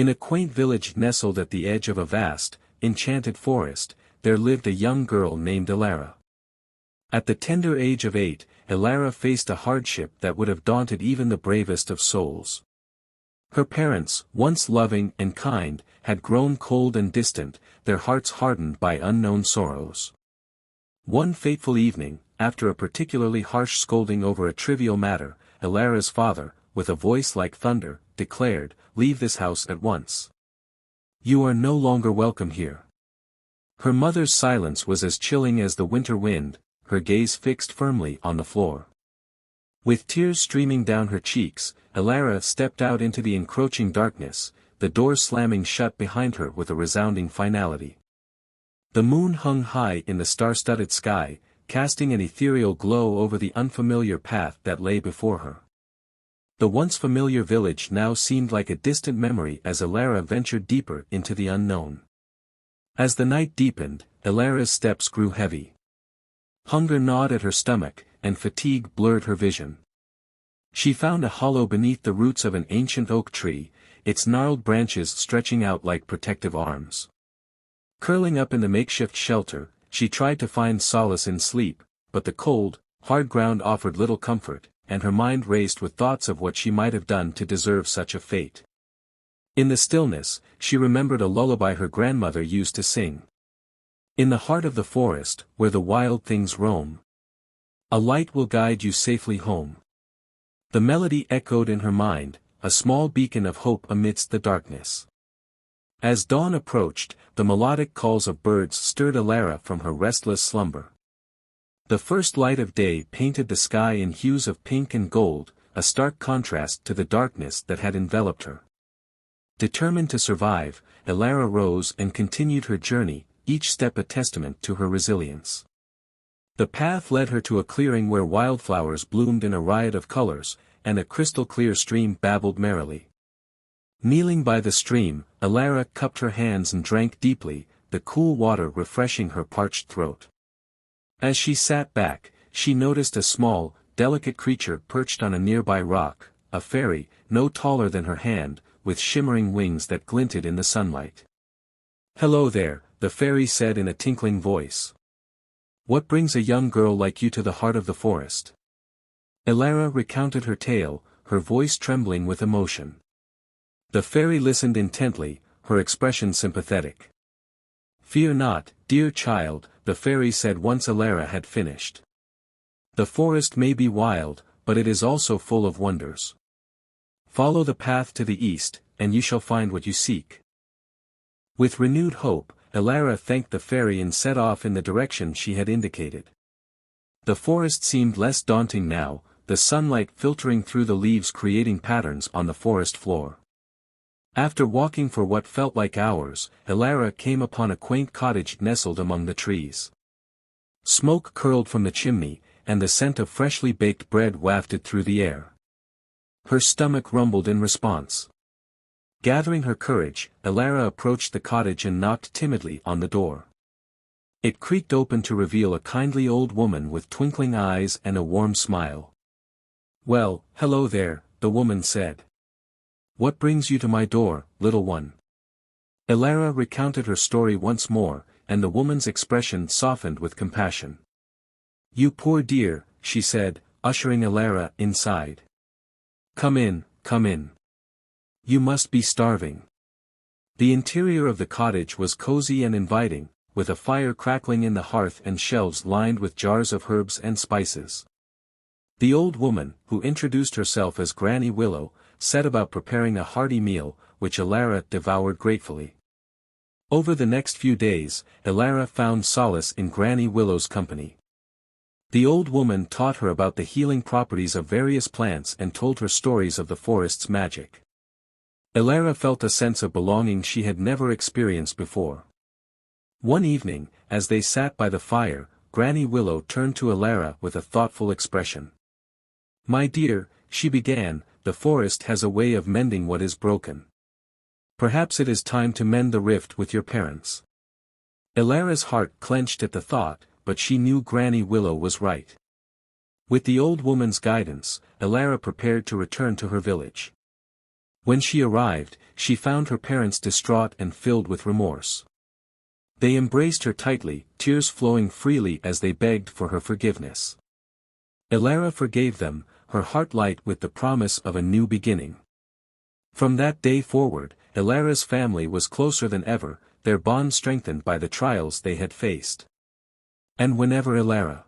In a quaint village nestled at the edge of a vast, enchanted forest, there lived a young girl named Elara. At the tender age of 8, Elara faced a hardship that would have daunted even the bravest of souls. Her parents, once loving and kind, had grown cold and distant, their hearts hardened by unknown sorrows. One fateful evening, after a particularly harsh scolding over a trivial matter, Elara's father, with a voice like thunder, declared, "Leave this house at once. You are no longer welcome here." Her mother's silence was as chilling as the winter wind, her gaze fixed firmly on the floor. With tears streaming down her cheeks, Elara stepped out into the encroaching darkness, the door slamming shut behind her with a resounding finality. The moon hung high in the star-studded sky, casting an ethereal glow over the unfamiliar path that lay before her. The once familiar village now seemed like a distant memory as Elara ventured deeper into the unknown. As the night deepened, Elara's steps grew heavy. Hunger gnawed at her stomach, and fatigue blurred her vision. She found a hollow beneath the roots of an ancient oak tree, its gnarled branches stretching out like protective arms. Curling up in the makeshift shelter, she tried to find solace in sleep, but the cold, hard ground offered little comfort, and her mind raced with thoughts of what she might have done to deserve such a fate. In the stillness, she remembered a lullaby her grandmother used to sing. "In the heart of the forest, where the wild things roam, a light will guide you safely home." The melody echoed in her mind, a small beacon of hope amidst the darkness. As dawn approached, the melodic calls of birds stirred Elara from her restless slumber. The first light of day painted the sky in hues of pink and gold, a stark contrast to the darkness that had enveloped her. Determined to survive, Elara rose and continued her journey, each step a testament to her resilience. The path led her to a clearing where wildflowers bloomed in a riot of colors, and a crystal-clear stream babbled merrily. Kneeling by the stream, Elara cupped her hands and drank deeply, the cool water refreshing her parched throat. As she sat back, she noticed a small, delicate creature perched on a nearby rock, a fairy, no taller than her hand, with shimmering wings that glinted in the sunlight. "Hello there," the fairy said in a tinkling voice. "What brings a young girl like you to the heart of the forest?" Elara recounted her tale, her voice trembling with emotion. The fairy listened intently, her expression sympathetic. "Fear not, dear child," the fairy said once Elara had finished. "The forest may be wild, but it is also full of wonders. Follow the path to the east, and you shall find what you seek." With renewed hope, Elara thanked the fairy and set off in the direction she had indicated. The forest seemed less daunting now, the sunlight filtering through the leaves creating patterns on the forest floor. After walking for what felt like hours, Elara came upon a quaint cottage nestled among the trees. Smoke curled from the chimney, and the scent of freshly baked bread wafted through the air. Her stomach rumbled in response. Gathering her courage, Elara approached the cottage and knocked timidly on the door. It creaked open to reveal a kindly old woman with twinkling eyes and a warm smile. "Well, hello there," the woman said. "What brings you to my door, little one?" Elara recounted her story once more, and the woman's expression softened with compassion. "You poor dear," she said, ushering Elara inside. Come in, come in. You must be starving." The interior of the cottage was cozy and inviting, with a fire crackling in the hearth and shelves lined with jars of herbs and spices. The old woman, who introduced herself as Granny Willow, set about preparing a hearty meal, which Elara devoured gratefully. Over the next few days, Elara found solace in Granny Willow's company. The old woman taught her about the healing properties of various plants and told her stories of the forest's magic. Elara felt a sense of belonging she had never experienced before. One evening, as they sat by the fire, Granny Willow turned to Elara with a thoughtful expression. "My dear," she began, "the forest has a way of mending what is broken. Perhaps it is time to mend the rift with your parents." Elara's heart clenched at the thought, but she knew Granny Willow was right. With the old woman's guidance, Elara prepared to return to her village. When she arrived, she found her parents distraught and filled with remorse. They embraced her tightly, tears flowing freely as they begged for her forgiveness. Elara forgave them, her heart light with the promise of a new beginning. From that day forward, Elara's family was closer than ever, their bond strengthened by the trials they had faced. And whenever Elara